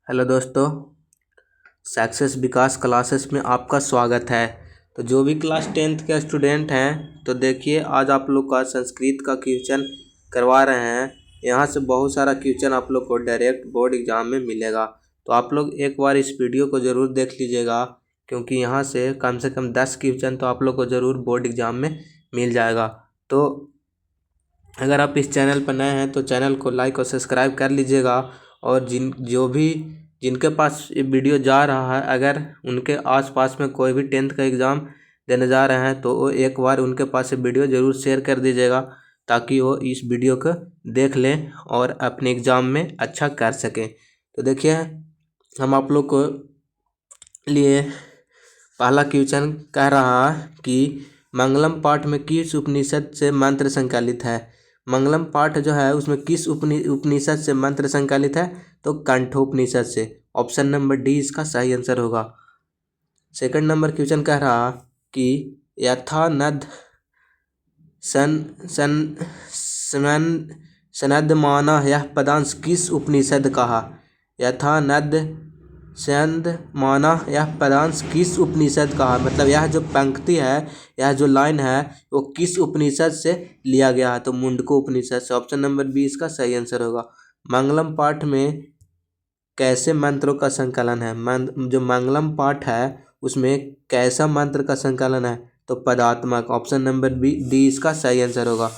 Hello दोस्तों, success विकास classes में आपका स्वागत है। तो जो भी क्लास 10th के स्टूडेंट हैं तो देखिए आज आप लोग का संस्कृत का क्वेश्चन करवा रहे हैं। यहाँ से बहुत सारा क्वेश्चन आप लोग को डायरेक्ट बोर्ड एग्जाम में मिलेगा। तो आप लोग एक बार इस वीडियो को ज़रूर देख लीजिएगा, क्योंकि यहाँ से कम 10 क्वेश्चन तो आप लोग को ज़रूर बोर्ड एग्जाम में मिल जाएगा। तो अगर आप इस चैनल पर नए हैं तो चैनल को लाइक और सब्सक्राइब कर लीजिएगा। और जिनके पास ये वीडियो जा रहा है, अगर उनके आसपास में कोई भी 10th का एग्ज़ाम देने जा रहे हैं तो वो एक बार उनके पास ये वीडियो ज़रूर शेयर कर दीजिएगा, ताकि वो इस वीडियो को देख लें और अपने एग्ज़ाम में अच्छा कर सकें। तो देखिए, हम आप लोग को लिए पहला क्वेश्चन कह रहा है कि मंगलम पाठ में किस उपनिषद से मंत्र संकलित है। मंगलम पाठ जो है उसमें किस उपनिषद से मंत्र संकलित है, तो कंठोपनिषद से। ऑप्शन नंबर डी इसका सही आंसर होगा। सेकंड नंबर क्वेश्चन कह रहा कि यथा नद सनदमाना यह पदांश किस उपनिषद कहा। यथा नद सनदमाना यह पदांश किस उपनिषद कहा, मतलब यह जो पंक्ति है, यह जो लाइन है, वो किस उपनिषद से लिया गया है, तो मुंडको उपनिषद से। ऑप्शन नंबर बी इसका सही आंसर होगा। मंगलम पाठ में कैसे मंत्रों का संकलन है। जो मंगलम पाठ है उसमें कैसा मंत्र का संकलन है, तो पदात्मक। ऑप्शन नंबर डी इसका सही आंसर होगा।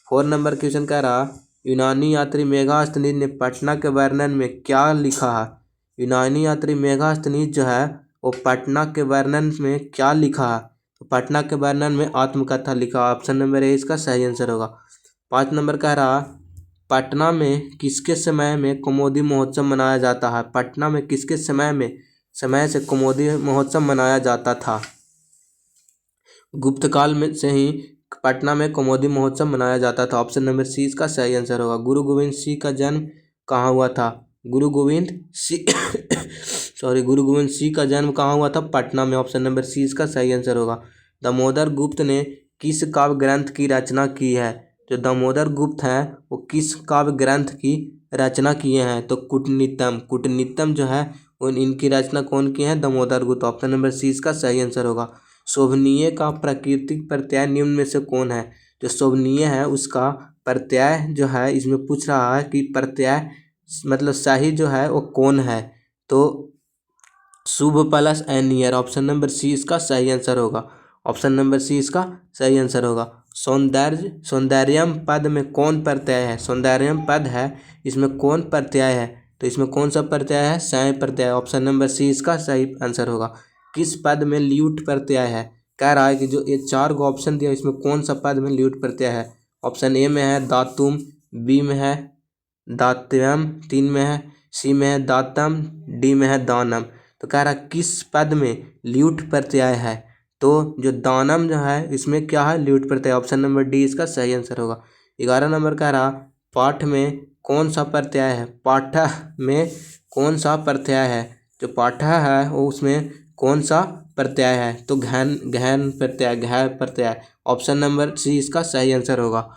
4 नंबर क्वेश्चन कह रहा यूनानी यात्री मेगास्थनीज ने पटना के वर्णन में क्या लिखा है। यूनानी यात्री मेगास्थनीज जो है वो पटना के वर्णन में क्या लिखा है, तो पटना के वर्णन में आत्मकथा लिखा। ऑप्शन नंबर ए इसका सही आंसर होगा। 5 नंबर कह रहा पटना में किसके समय में कौमुदी महोत्सव मनाया जाता है। पटना में किसके समय से कौमुदी महोत्सव मनाया जाता था। गुप्त काल में से ही पटना में कौमुदी महोत्सव मनाया जाता था। ऑप्शन नंबर सी इसका सही आंसर होगा। गुरु गोविंद सिंह का जन्म कहाँ हुआ था। गुरु गोविंद सिंह का जन्म कहाँ हुआ था, पटना में। ऑप्शन नंबर सी इसका सही आंसर होगा। दामोदर गुप्त ने किस काव्य ग्रंथ की रचना की है। जो दामोदर गुप्त हैं वो किस काव्य ग्रंथ की रचना किए हैं, तो कूटनीतम जो है इनकी रचना कौन की है, दामोदर गुप्त। ऑप्शन नंबर सी इसका सही आंसर होगा। शोभनीय का प्राकृतिक प्रत्यय निम्न में से कौन है। जो शोभनीय है उसका प्रत्यय जो है, इसमें पूछ रहा है कि प्रत्यय मतलब सही जो है वो कौन है, तो शुभ प्लस एनियर। ऑप्शन नंबर सी इसका सही आंसर होगा। ऑप्शन नंबर सी इसका सही आंसर होगा। सौंदर्यम पद में कौन प्रत्यय है। सौंदर्यम पद है, इसमें कौन प्रत्यय है, तो इसमें कौन सा प्रत्यय है, सय प्रत्यय। ऑप्शन नंबर सी इसका सही आंसर होगा। किस पद में ल्यूट प्रत्यय है। कह रहा है कि जो ये 4 गो ऑप्शन दिया इसमें कौन सा पद में ल्यूट प्रत्यय है। ऑप्शन ए में है दातुम, बी में है दात्यम, 3 में है, सी में है दातम, डी में है दानम। तो कह रहा किस पद में ल्यूट प्रत्यय है, तो जो दानम जो है इसमें क्या है, ल्यूट प्रत्यय। ऑप्शन नंबर डी इसका सही आंसर होगा। 11 नंबर कह रहा पाठ में कौन सा प्रत्यय है। पाठ में कौन सा प्रत्यय है, जो पाठ है वो उसमें कौन सा प्रत्यय है, तो घैन प्रत्यय, घै प्रत्यय। ऑप्शन नंबर सी इसका सही आंसर होगा।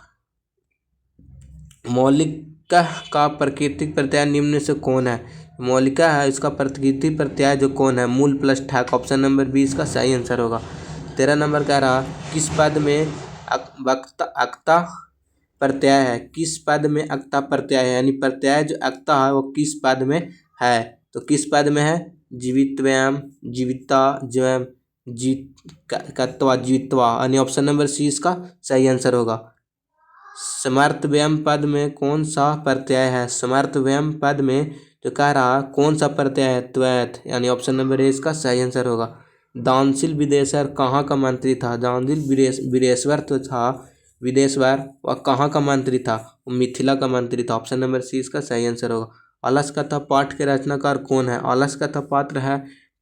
मौलिका का प्राकृतिक प्रत्यय निम्न से कौन है। मौलिका है इसका प्राकृतिक प्रत्यय जो कौन है, मूल प्लस ठक। ऑप्शन नंबर बी इसका सही आंसर होगा। 13 नंबर कह रहा किस पद में अक्ता प्रत्यय है। किस पद में अक्ता प्रत्यय है, यानी प्रत्यय जो अक्ता है वो किस पद में है, तो किस पद में है, जीवित्वयम, जीविता, ज्वयम, जीवित्वा, यानी ऑप्शन नंबर सी इसका सही आंसर होगा। समर्थ व्यम पद में कौन सा प्रत्यय है। समर्थ व्यम पद में जो कह रहा कौन सा प्रत्यय है, त्वैत, यानी ऑप्शन नंबर ए इसका सही आंसर होगा। दानशील विदेशवर कहाँ का मंत्री था। दानशील विदेशवर तो था, विदेशवर वह कहाँ का मंत्री था, वो मिथिला का मंत्री था। ऑप्शन नंबर सी इसका सही आंसर होगा। अलस कथा पाठ के रचनाकार कौन है। अलस कथा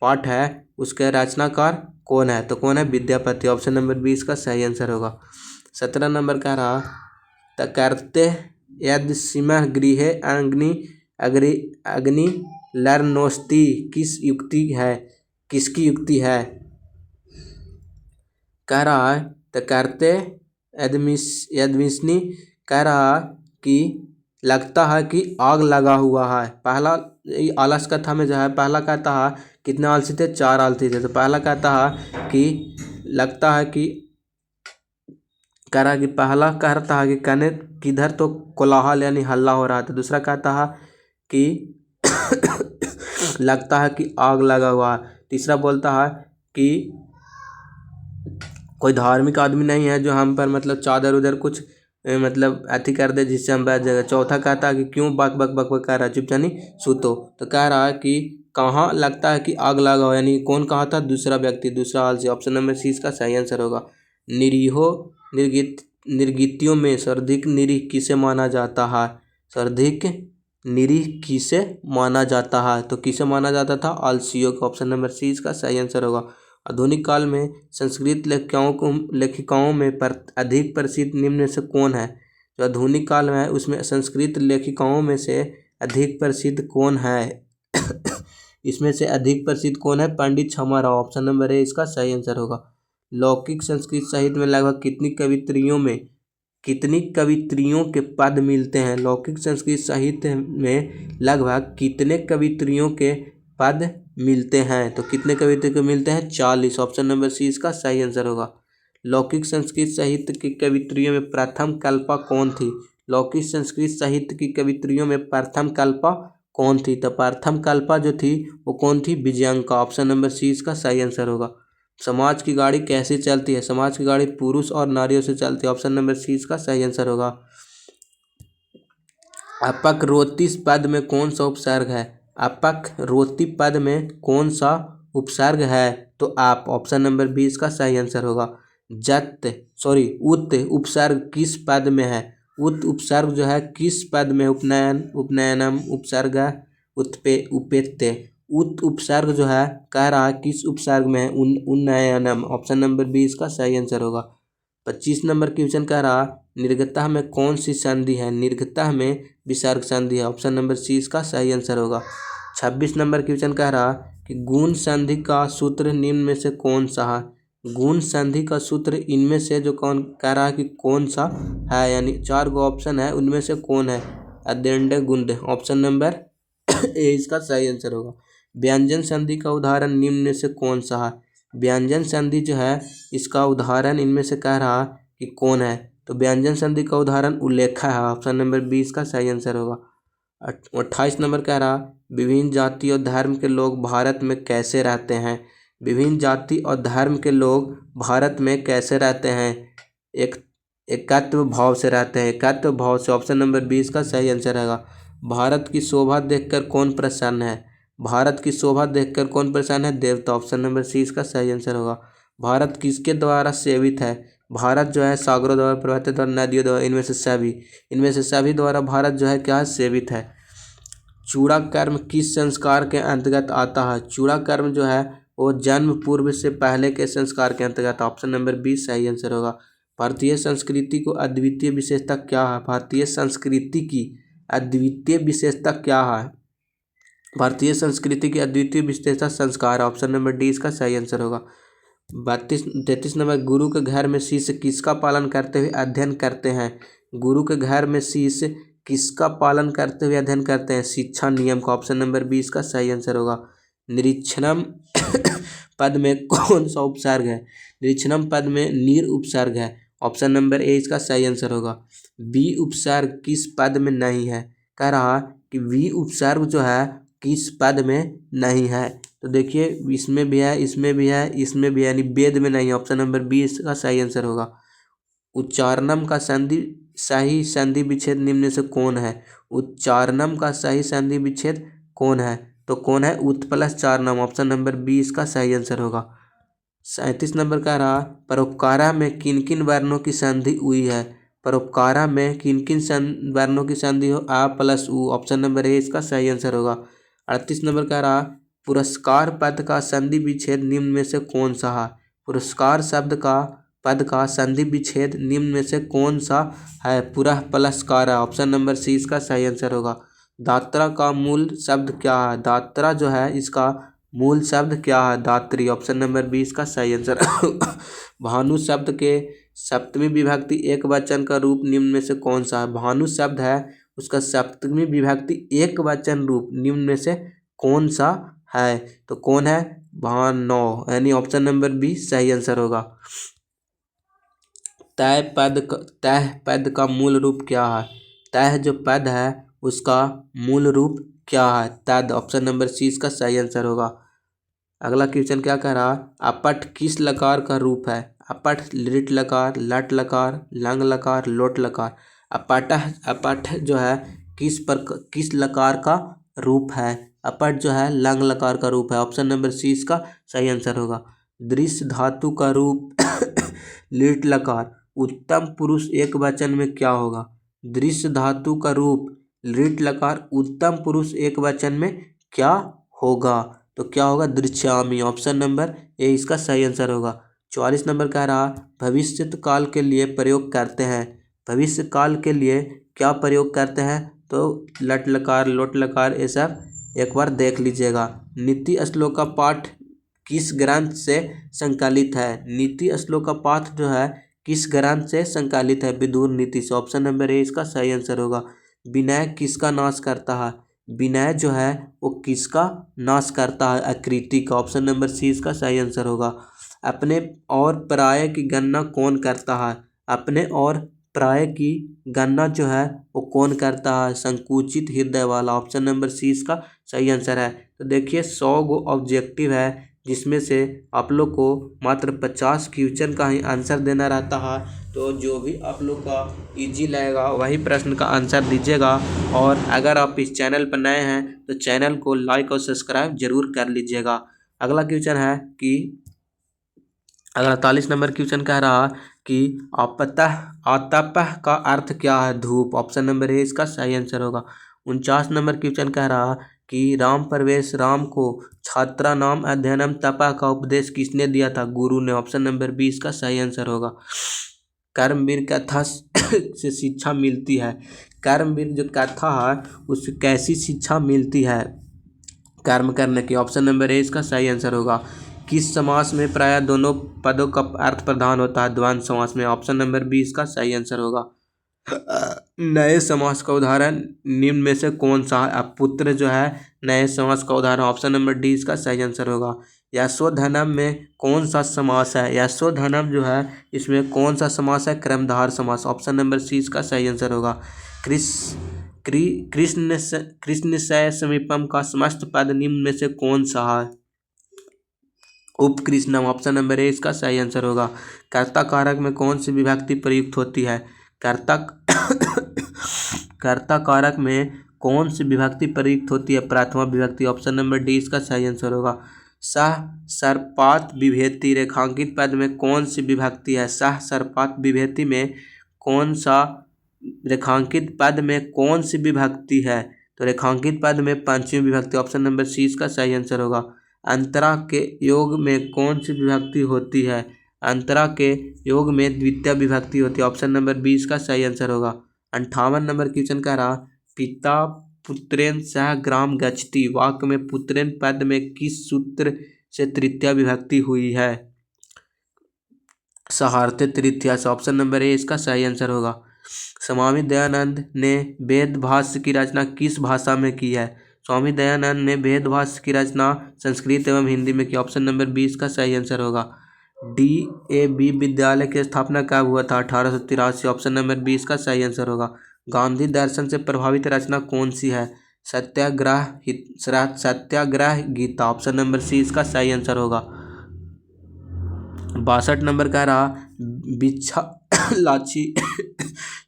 पाठ है उसके रचनाकार कौन है, तो कौन है, विद्यापति। ऑप्शन नंबर बी इसका सही आंसर होगा। 17 नंबर कह रहा तकर्ते यद सीमा गृहे अग्नि लर्नोस्ती किस युक्ति है, किसकी युक्ति है। कह रहा है तकर्ते यदमिस्नी, कह रहा कि लगता है कि आग लगा हुआ है। पहला आलस कथा में जो है पहला कहता है कितने आलसी थे, 4 आलसी थे। तो पहला कहता है कि लगता है कि कह रहा है कि पहला कहता है कि कहने किधर तो कोलाहल यानी हल्ला हो रहा था। दूसरा कहता है कि लगता है कि आग लगा हुआ है। तीसरा बोलता है कि कोई धार्मिक आदमी नहीं है जो हम पर मतलब चादर उधर कुछ मतलब अति कर दे जिससे हम बैठ जाएगा। चौथा कहता है कि क्यों बक बक बक बक कर रहा है, चुपचाप नहीं सुतो। तो कह रहा है कि कहाँ लगता है कि आग लगा हो, यानी कौन कहा था, दूसरा व्यक्ति, दूसरा आलसी। ऑप्शन नंबर सी इसका सही आंसर होगा। निरीहो निर्गीतियों में सर्वाधिक निरीह किसे माना जाता है? सर्वाधिक निरीह किसे माना जाता है? तो किसे माना जाता था? आलसियों को। ऑप्शन नंबर सी इसका सही आंसर होगा। आधुनिक काल में संस्कृत लेखिकाओं में अधिक प्रसिद्ध निम्न में से कौन है? जो आधुनिक काल में है उसमें संस्कृत लेखिकाओं में से अधिक प्रसिद्ध कौन है? इसमें से अधिक प्रसिद्ध कौन है? पंडित छमा राव। ऑप्शन नंबर ए इसका सही आंसर होगा। लौकिक संस्कृत साहित्य में लगभग कितनी कवित्रियों के पद मिलते हैं? लौकिक संस्कृत साहित्य में लगभग कितने कवित्रियों के पद मिलते हैं? तो कितने कवित्रियों के मिलते हैं? 40। ऑप्शन नंबर सी इसका सही आंसर होगा। लौकिक संस्कृत साहित्य की कवित्रियों में प्रथम कल्पा कौन थी? लौकिक संस्कृत साहित्य की कवित्रियों में प्रथम कल्पा कौन थी? तो प्रथम कल्पा जो थी वो कौन थी? विजयंका। ऑप्शन नंबर सी इसका सही आंसर होगा। समाज की गाड़ी कैसे चलती है? समाज की गाड़ी पुरुष और नारियों से चलती है। ऑप्शन नंबर सी इसका सही आंसर होगा। अपकरोति पद में कौन सा उपसर्ग है? अपकरोति पद में कौन सा उपसर्ग है? तो आप। ऑप्शन नंबर बी इसका सही आंसर होगा। उत उपसर्ग किस पद में है? उत उपसर्ग जो है किस पद में? उपनयन, उपनयनम, उपसर्ग, उपेत्य। उत उपसर्ग जो है कह रहा है किस उपसर्ग में है? उन्नयनम। ऑप्शन नंबर बी इसका सही आंसर होगा। 25 नंबर क्वेश्चन कह रहा निर्गतः में कौन सी संधि है? निर्गतः में विसर्ग संधि है। ऑप्शन नंबर सी इसका सही आंसर होगा। 26 नंबर क्वेश्चन कह रहा कि गुण संधि का सूत्र निम्न में से कौन सा है? गुण संधि का सूत्र इनमें से जो कौन कह रहा है कि कौन सा है, यानी 4 गो ऑप्शन है उनमें से कौन है? अद्यंड गुंड। ऑप्शन नंबर ए इसका सही आंसर होगा। व्यंजन संधि का उदाहरण निम्न में से कौन सा है? व्यंजन संधि जो है इसका उदाहरण इनमें से कह रहा कि कौन है? तो व्यंजन संधि का उदाहरण उल्लेखा है। ऑप्शन नंबर 20 का सही आंसर होगा। 28 नंबर कह रहा विभिन्न जाति और धर्म के लोग भारत में कैसे रहते हैं? विभिन्न जाति और धर्म के लोग भारत में कैसे रहते हैं? एकत्व भाव से रहते हैं। एकत्व भाव से। ऑप्शन नंबर 20 का सही आंसर रहेगा। भारत की शोभा देखकर कौन प्रसन्न है? भारत की शोभा देखकर कौन प्रसन्न है? देवता। ऑप्शन नंबर सी इसका सही आंसर होगा। भारत किसके द्वारा सेवित है? भारत जो है सागरों द्वारा, पर्वतों द्वारा, नदियों द्वारा, इनमें से सभी द्वारा भारत जो है क्या सेवित है। चूड़ा कर्म किस संस्कार के अंतर्गत आता है? चूड़ा कर्म जो है वो जन्म पूर्व से पहले के संस्कार के अंतर्गत। ऑप्शन नंबर 20 सही आंसर होगा। भारतीय संस्कृति को अद्वितीय विशेषता क्या है? भारतीय संस्कृति की अद्वितीय विशेषता क्या है? भारतीय संस्कृति की अद्वितीय विशेषता संस्कार। ऑप्शन नंबर डी इसका सही आंसर होगा। 33 नंबर गुरु के घर में शिष्य किसका पालन करते हुए अध्ययन करते हैं? गुरु के घर में शिष्य किसका पालन करते हुए अध्ययन करते हैं? शिक्षा नियम का। ऑप्शन नंबर 20 का सही आंसर होगा। निरीक्षणम पद में कौन सा उपसर्ग है? निरीक्षणम पद में नीर उपसर्ग है। ऑप्शन नंबर ए इसका सही आंसर होगा। बी उपसर्ग किस पद में नहीं है? कह रहा कि वी उपसर्ग जो है किस पद में नहीं है? तो देखिए इसमें भी है, इसमें भी है, इसमें भी है, यानी वेद में नहीं है। ऑप्शन नंबर बी इसका सही आंसर होगा। उच्चारणम का सही संधि विच्छेद निम्न में से कौन है? उच्चारणम का सही संधि विच्छेद कौन है? तो कौन है? उत प्लस चारणम। ऑप्शन नंबर बी इसका सही आंसर होगा। 37 नंबर का रहा परोपकारा में किन किन वर्णों की संधि हुई है? परोपकारा में किन किन वर्णों की संधि हो? आ प्लस उ। ऑप्शन नंबर ए इसका सही आंसर होगा। 38 नंबर का रहा पुरस्कार पद का संधि विच्छेद निम्न में से कौन सा है? पुरस्कार शब्द का पद का संधि विच्छेद निम्न में से कौन सा है? पुरः प्लसकार। ऑप्शन नंबर सी इसका सही आंसर होगा। दात्रा का मूल शब्द क्या है? दात्रा जो है इसका मूल शब्द क्या है? दात्री। ऑप्शन नंबर 20 का सही आंसर। भानु शब्द के सप्तमी विभक्ति एक वचन का रूप निम्न में से कौन सा है? भानु शब्द है उसका सप्तमी विभक्ति एक वचन रूप निम्न में से कौन सा है? तो कौन है? वहाँ 9, यानी ऑप्शन नंबर बी सही आंसर होगा। तय पद का मूल रूप क्या है? तय जो पद है उसका मूल रूप क्या है? तद, ऑप्शन नंबर सी इसका सही आंसर होगा। अगला क्वेश्चन क्या कह रहा है? अपठ किस लकार का रूप है? अपठ लिट लकार, लट लकार, लंग लकार, लोट लकार। अपठ जो है किस लकार का रूप है? अपठ जो है लंग लकार का रूप है, ऑप्शन नंबर सी इसका सही आंसर होगा। दृश्य धातु का रूप लिट लकार उत्तम पुरुष एक वचन में क्या होगा? दृश्य धातु का रूप लिट लकार उत्तम पुरुष एक वचन में क्या होगा? तो क्या होगा? दृश्यामी, ऑप्शन नंबर ए इसका सही आंसर होगा। 44 नंबर कह रहा भविष्य काल के लिए प्रयोग करते हैं। भविष्य काल के लिए क्या प्रयोग करते हैं? तो लट लकार, लोट लकार, ये सब एक बार देख लीजिएगा। नीति श्लोक का पाठ किस ग्रंथ से संकलित है? नीति श्लोक का पाठ जो है किस ग्रंथ से संकलित है? विदुर नीति से, ऑप्शन नंबर ए इसका सही आंसर होगा। विनय किसका नाश करता है? विनय जो है वो किसका नाश करता है? आकृति का, ऑप्शन नंबर सी इसका सही आंसर होगा। अपने और पराये की गणना कौन करता है? अपने और पराये की गणना जो है वो कौन करता है? संकुचित हृदय वाला, ऑप्शन नंबर सी इसका सही आंसर है। तो देखिए 100 गो ऑब्जेक्टिव है जिसमें से आप लोग को मात्र 50 क्वेश्चन का ही आंसर देना रहता है। तो जो भी आप लोग का इजी लगेगा वही प्रश्न का आंसर दीजिएगा। और अगर आप इस चैनल पर नए हैं तो चैनल को लाइक और सब्सक्राइब जरूर कर लीजिएगा। अगला क्वेश्चन है कि अगला 48 नंबर क्वेश्चन कह रहा कि आतपः का अर्थ क्या है? धूप, ऑप्शन नंबर ए इसका सही आंसर होगा। 49 नंबर क्वेश्चन कह रहा कि राम प्रवेश राम को छात्रा नाम अध्ययनम तपः का उपदेश किसने दिया था? गुरु ने, ऑप्शन नंबर बी इसका सही आंसर होगा। कर्मवीर कथा से शिक्षा मिलती है। कर्मवीर जो कथा है उससे कैसी शिक्षा मिलती है? कर्म करने की, ऑप्शन नंबर ए इसका सही आंसर होगा। किस समास में प्रायः दोनों पदों का अर्थ प्रधान होता है? द्वंद्व समास में, ऑप्शन नंबर बी इसका सही आंसर होगा। नए समास का उदाहरण निम्न में से कौन सा है? पुत्र जो है नए समास का उदाहरण, ऑप्शन नंबर डी इसका सही आंसर होगा। यशोधनम में कौन सा समास है? यशोधनम जो है इसमें कौन सा समास है? क्रमधार समास, ऑप्शन नंबर सी इसका सही आंसर होगा। कृष्ण से समीपम का समस्त पद निम्न में से कौन सा है? उपकृष्णम, ऑप्शन नंबर ए इसका सही आंसर होगा। कर्ता कारक में कौन सी विभक्ति प्रयुक्त होती है? कर्ता कारक में कौन सी विभक्ति प्रयुक्त होती है? प्रथमा विभक्ति, ऑप्शन नंबर डी इसका सही आंसर होगा। सह सर्पात विभेति रेखांकित पद में कौन सी विभक्ति है? सह सर्पात विभेति में कौन सा रेखांकित पद में कौन सी विभक्ति है? तो रेखांकित पद में पंचमी विभक्ति, ऑप्शन नंबर सी इसका सही आंसर होगा। अंतरा के योग में कौन सी विभक्ति होती है? अंतरा के योग में द्वितीय विभक्ति होती है, ऑप्शन नंबर बी इसका सही आंसर होगा। 58 नंबर क्वेश्चन कह रहा पिता पुत्रेण सह ग्राम गच्छति वाक्य में पुत्रेण पद में किस सूत्र से तृतीय विभक्ति हुई है? सहार्थे तृतीया से, ऑप्शन नंबर ए इसका सही आंसर होगा। स्वामी दयानंद ने वेद भाष्य की रचना किस भाषा में की है? स्वामी दयानंद ने वेद भाष्य की रचना संस्कृत एवं हिंदी में की, ऑप्शन नंबर 20 का सही आंसर होगा। DAV विद्यालय की स्थापना कब हुआ था? 1883, ऑप्शन नंबर 20 का सही आंसर होगा। गांधी दर्शन से प्रभावित रचना कौन सी है? सत्याग्रह गीता, ऑप्शन नंबर सी इसका सही आंसर होगा। 62 नंबर कह रहा बिच्छा लाची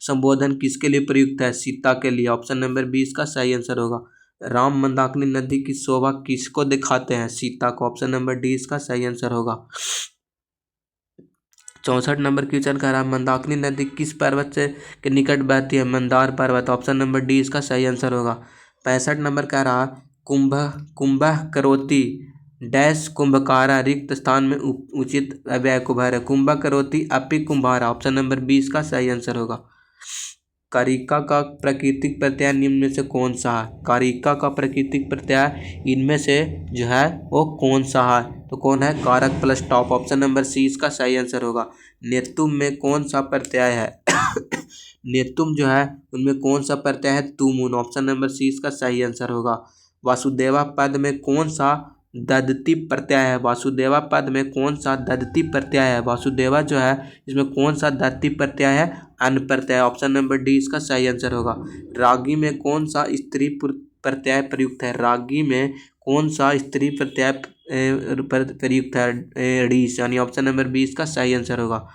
संबोधन किसके लिए प्रयुक्त है? सीता के लिए, ऑप्शन नंबर 20 का सही आंसर होगा। राम मंदाकिनी नदी की शोभा किसको दिखाते हैं? सीता को, ऑप्शन नंबर डी इसका सही आंसर होगा। 64 नंबर क्वेश्चन कह रहा मंदाकिनी नदी किस पर्वत से के निकट बहती है? मंदार पर्वत, ऑप्शन नंबर डी इसका सही आंसर होगा। 65 नंबर कह रहा कुंभ करोति डैश कुंभकारा रिक्त स्थान में उचित अव्यय को भरे। कुंभ करोति अपि कुंभारा, ऑप्शन नंबर 20 का सही आंसर होगा। कारिका का प्राकृतिक प्रत्यय निम्न में से कौन सा है? कारिका का प्राकृतिक प्रत्यय इनमें से जो है वो कौन सा है? तो कौन है? कारक plus top, option number C इसका सही आंसर होगा। नेतुम में कौन सा प्रत्यय है? नेतुम जो है उनमें कौन सा प्रत्यय है, तुमुन। ऑप्शन नंबर सी इसका सही आंसर होगा। वासुदेवा पद में कौन सा ददती प्रत्यय है, वासुदेवा पद में कौन सा ददती प्रत्यय है, वासुदेवा जो है इसमें कौन सा ददती प्रत्यय है, अन प्रत्यय। ऑप्शन नंबर डी इसका सही आंसर होगा। रागी में कौन सा स्त्री प्रत्यय प्रयुक्त है, रागी में कौन सा स्त्री प्रत्यय प्रयुक्त है, डीस यानी ऑप्शन नंबर बी इसका सही आंसर होगा।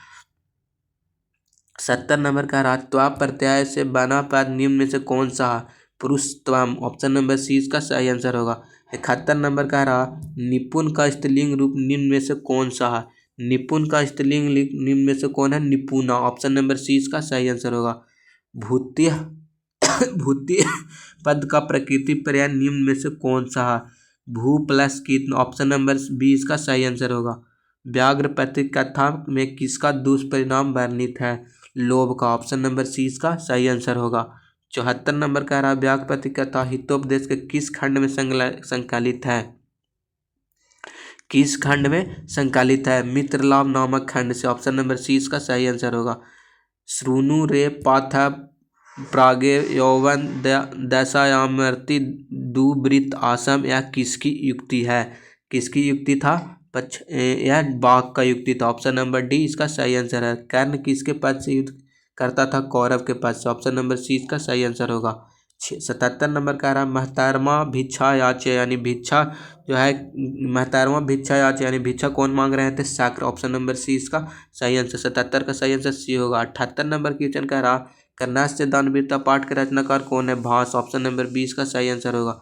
70 नंबर का रहा त्वा प्रत्यय से बना पद निम्न में से कौन सा है, पुरुषत्वम। ऑप्शन नंबर सी इसका सही आंसर होगा। 71 नंबर का रहा निपुण का स्त्रीलिंग रूप निम्न में से कौन सा है, निपुण का स्त्रीलिंग निम्न में से कौन है, निपुणा। ऑप्शन नंबर सी इसका सही आंसर होगा। भूतिय भूतिय पद का प्रकृति पर्याय निम्न में से कौन सा है, भू प्लस कीट। ऑप्शन नंबर बी इसका सही आंसर होगा। व्याघ्र पति कथा में किसका दुष्परिणाम वर्णित है, लोभ का। ऑप्शन नंबर सी इसका सही आंसर होगा। 74 नंबर का रहा व्याघ्रपति कथा हितोपदेश के किस खंड में संकलित है, किस खंड में संकलित है, मित्रलाभ नामक खंड से। ऑप्शन नंबर सी इसका सही आंसर होगा। श्रुनु रे पाथ प्रागे यौवन दशायामर्ति दुवृत्त आसम यह किसकी युक्ति है, किसकी युक्ति था, यह बाघ का युक्ति था। ऑप्शन नंबर डी इसका सही आंसर है। कर्ण किसके पद से युद्ध करता था, कौरव के पद से। ऑप्शन नंबर सी इसका सही आंसर होगा। 77 नंबर का रहा महतरमा भिक्षा याचे यानी भिक्षा जो है, महतरमा भिक्षा याचे यानी भिक्षा कौन मांग रहे थे, शक्र। ऑप्शन नंबर सी इसका सही आंसर, 77 का सही आंसर सी होगा। 78 नंबर क्वेश्चन का रहा कर्णास्य दानवीरता पाठ के रचनाकार कौन है, भास। ऑप्शन नंबर 20 का सही आंसर होगा।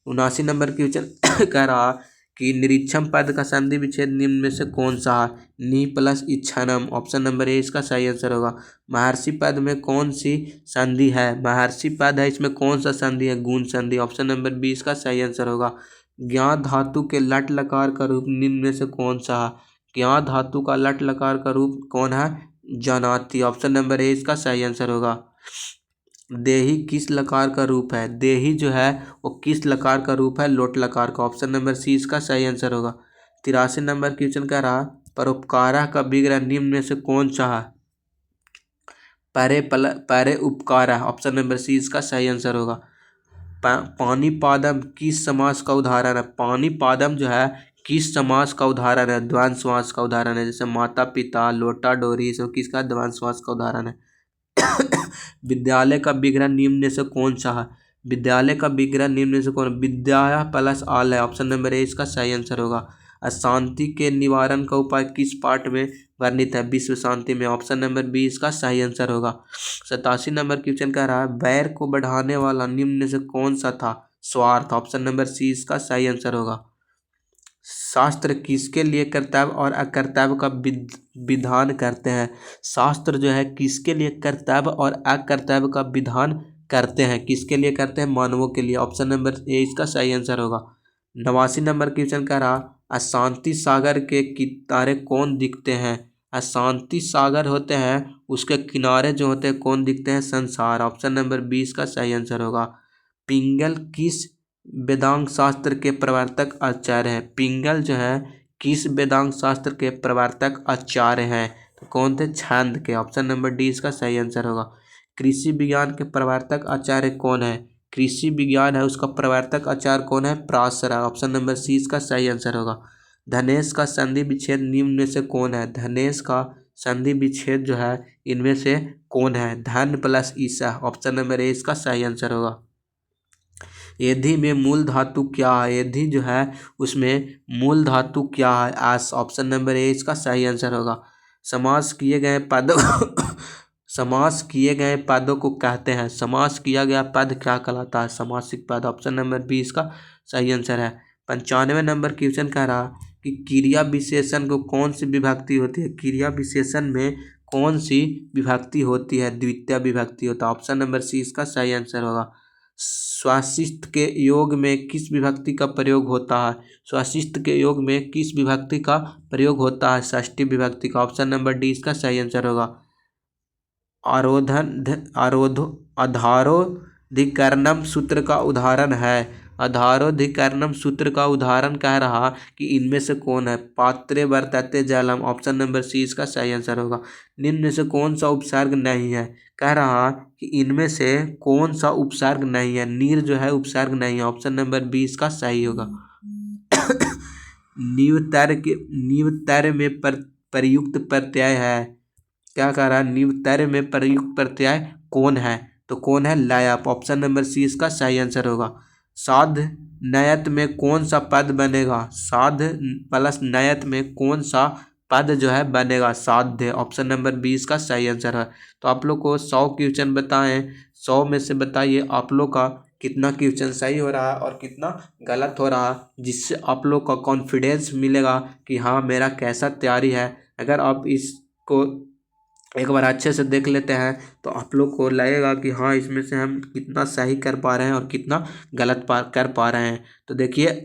79 नंबर क्वेश्चन कह रहा कि निरीक्षम पद का संधि विच्छेद निम्न में से कौन सा है, नि प्लस इच्छनम। ऑप्शन नंबर ए इसका सही आंसर होगा। महर्षि पद में कौन सी संधि है, महर्षि पद है इसमें कौन सा संधि है, गुण संधि। ऑप्शन नंबर बी इसका सही आंसर होगा। ज्ञा धातु के लट लकार का रूप निम्न में से कौन सा है, ज्ञा धातु का लट लकार का रूप कौन है, जनाति। ऑप्शन नंबर ए इसका सही आंसर होगा। देही किस लकार का रूप है, देही जो है वो किस लकार का रूप है, लोट लकार का। ऑप्शन नंबर सी इसका सही आंसर होगा। 83 नंबर क्वेश्चन का रहा परोपकारा का विग्रह निम्न में से कौन सा है, परे उपकारा। ऑप्शन नंबर सी इसका सही आंसर होगा। पानीपादम किस समास का उदाहरण है, पानीपादम जो है किस समास का उदाहरण है, द्वंद्व समास का उदाहरण है। जैसे माता पिता, लोटा डोरी, सब किसका द्वंद्व समास का उदाहरण है। विद्यालय का विग्रह निम्न में से कौन सा है, विद्यालय का विग्रह निम्न में से कौन, विद्या प्लस आल है। ऑप्शन नंबर ए इसका सही आंसर होगा। अशांति के निवारण का उपाय किस पाठ में वर्णित है, विश्व शांति में। ऑप्शन नंबर बी इसका सही आंसर होगा। 87 नंबर क्वेश्चन कह रहा है वैर को बढ़ाने वाला निम्न में से कौन सा था, स्वार्थ। ऑप्शन नंबर सी इसका सही आंसर होगा। शास्त्र किसके लिए कर्तव्य और अकर्तव्य का विधान करते हैं, शास्त्र जो है किसके लिए कर्तव्य और अकर्तव्य का विधान करते हैं, किसके लिए करते हैं, मानवों के लिए। ऑप्शन नंबर ए इसका सही आंसर होगा। 89 नंबर क्वेश्चन का रहा अशांति सागर के किनारे कौन दिखते हैं, अशांति सागर होते हैं उसके किनारे जो होते हैं कौन दिखते हैं, संसार। ऑप्शन नंबर 20 का सही आंसर होगा। पिंगल किस वेदांग शास्त्र के प्रवर्तक आचार्य हैं, पिंगल जो है किस वेदांग शास्त्र के प्रवर्तक आचार्य हैं, तो कौन थे, छंद के। ऑप्शन नंबर डी इसका सही आंसर होगा। कृषि विज्ञान के प्रवर्तक आचार्य कौन है, कृषि विज्ञान है उसका प्रवर्तक आचार्य कौन है, पराशर। ऑप्शन नंबर सी इसका सही आंसर होगा। धनेश का संधि विच्छेद निम्न में से कौन है, धनेश का संधि विच्छेद जो है इनमें से कौन है, धन plus Isa. Option number A इसका सही आंसर होगा। एधी में मूल धातु क्या है, एधी जो है उसमें मूल धातु क्या है, आस। ऑप्शन नंबर ए इसका सही आंसर होगा। समास किए गए पदों समास किए गए पदों को कहते हैं, समास किया गया पद क्या कहलाता है, समासिक पद। ऑप्शन नंबर बी इसका सही आंसर है। 95 नंबर क्वेश्चन कह रहा कि क्रिया विशेषण को कौन सी विभक्ति होती है, क्रिया विशेषण में कौन सी विभक्ति होती है, द्वितीय विभक्ति होता है। ऑप्शन नंबर सी इसका सही आंसर होगा। स्वाशिष्ट के योग में किस विभक्ति का प्रयोग होता है, स्वाशिष्ट के योग में किस विभक्ति का प्रयोग होता है, षष्ठी विभक्ति का। ऑप्शन नंबर डी इसका सही आंसर होगा। अधारोधिकरणम सूत्र का उदाहरण है, अधारोधिकरणम सूत्र का उदाहरण कह रहा कि इनमें से कौन है, पात्रे वर्तते जलम। ऑप्शन नंबर सी इसका सही आंसर होगा। निम्न में से कौन सा उपसर्ग नहीं है, कह रहा कि इनमें से कौन सा उपसर्ग नहीं है। नीर जो है उपसर्ग नहीं है। ऑप्शन नंबर 20 का सही होगा। नीवतर में प्रयुक्त प्रत्यय है। क्या कह रहा है? नीवतर में प्रयुक्त प्रत्यय कौन है? तो कौन है? लायप। ऑप्शन नंबर सी इसका सही आंसर होगा। साध नयत में कौन सा पद बनेगा? साध प्लस नयत में कौन सा पद जो है बनेगा? साध्य। ऑप्शन नंबर 20 का सही आंसर है। तो आप लोग को 100 क्वेश्चन बताएं, 100 में से बताइए आप लोग का कितना क्वेश्चन सही हो रहा है और कितना गलत हो रहा है, जिससे आप लोग का कॉन्फिडेंस मिलेगा कि हाँ मेरा कैसा तैयारी है। अगर आप इसको एक बार अच्छे से देख लेते हैं तो आप लोग को लगेगा कि हाँ इसमें से हम कितना सही कर पा रहे हैं और कितना गलत कर पा रहे हैं। तो देखिए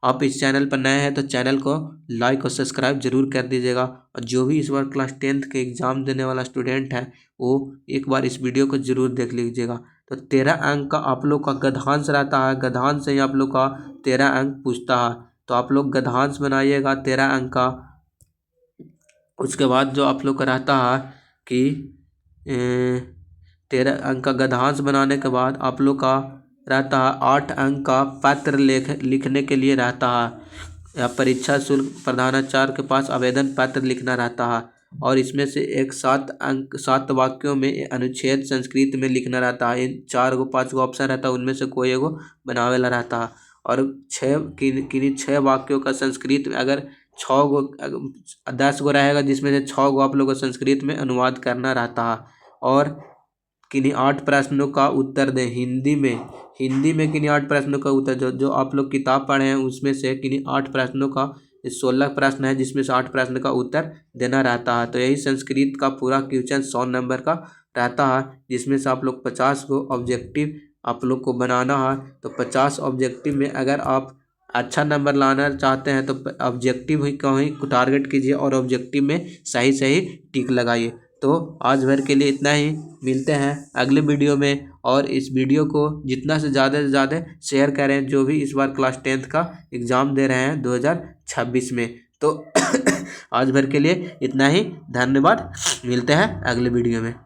आप इस चैनल पर नए हैं तो चैनल को लाइक और सब्सक्राइब जरूर कर दीजिएगा। और जो भी इस बार क्लास 10th के एग्ज़ाम देने वाला स्टूडेंट है वो एक बार इस वीडियो को जरूर देख लीजिएगा। तो 13 अंक का आप लोग का गद्यांश रहता है। गद्यांश से ही आप लोग का 13 अंक पूछता है। तो आप लोग गद्यांश बनाइएगा 13 अंक का। उसके बाद जो आप लोग का रहता है कि 13 अंक का गद्यांश बनाने के बाद आप लोग का रहता है 8 अंक का पत्र लिखने के लिए रहता है। या परीक्षा शुल्क प्रधानाचार्य के पास आवेदन पत्र लिखना रहता है। और इसमें से एक 7 वाक्यों में अनुच्छेद संस्कृत में लिखना रहता है। इन 4-5 ऑप्शन रहता है, उनमें से कोई एगो बनावेला रहता है। और 6 वाक्यों का संस्कृत में अगर 10 गो रहेगा जिसमें से 6 गो आप लोग को संस्कृत में अनुवाद करना रहता है। और किन्हीं 8 प्रश्नों का उत्तर दें हिंदी में किन्हीं 8 प्रश्नों का उत्तर जो आप लोग किताब पढ़े हैं उसमें से किन्हीं 8 प्रश्नों का 16 प्रश्न है जिसमें से 8 प्रश्न का उत्तर देना रहता है। तो यही संस्कृत का पूरा क्वेश्चन 100 नंबर का रहता है, जिसमें से आप लोग 50 को ऑब्जेक्टिव आप लोग को बनाना है। तो 50 ऑब्जेक्टिव में अगर आप अच्छा नंबर लाना चाहते हैं तो ऑब्जेक्टिव ही को टारगेट कीजिए और ऑब्जेक्टिव में सही टिक लगाइए। तो आज भर के लिए इतना ही। मिलते हैं अगले वीडियो में। और इस वीडियो को जितना से ज़्यादा शेयर करें जो भी इस बार क्लास 10th का एग्ज़ाम दे रहे हैं 2026 में। तो आज भर के लिए इतना ही। धन्यवाद। मिलते हैं अगले वीडियो में।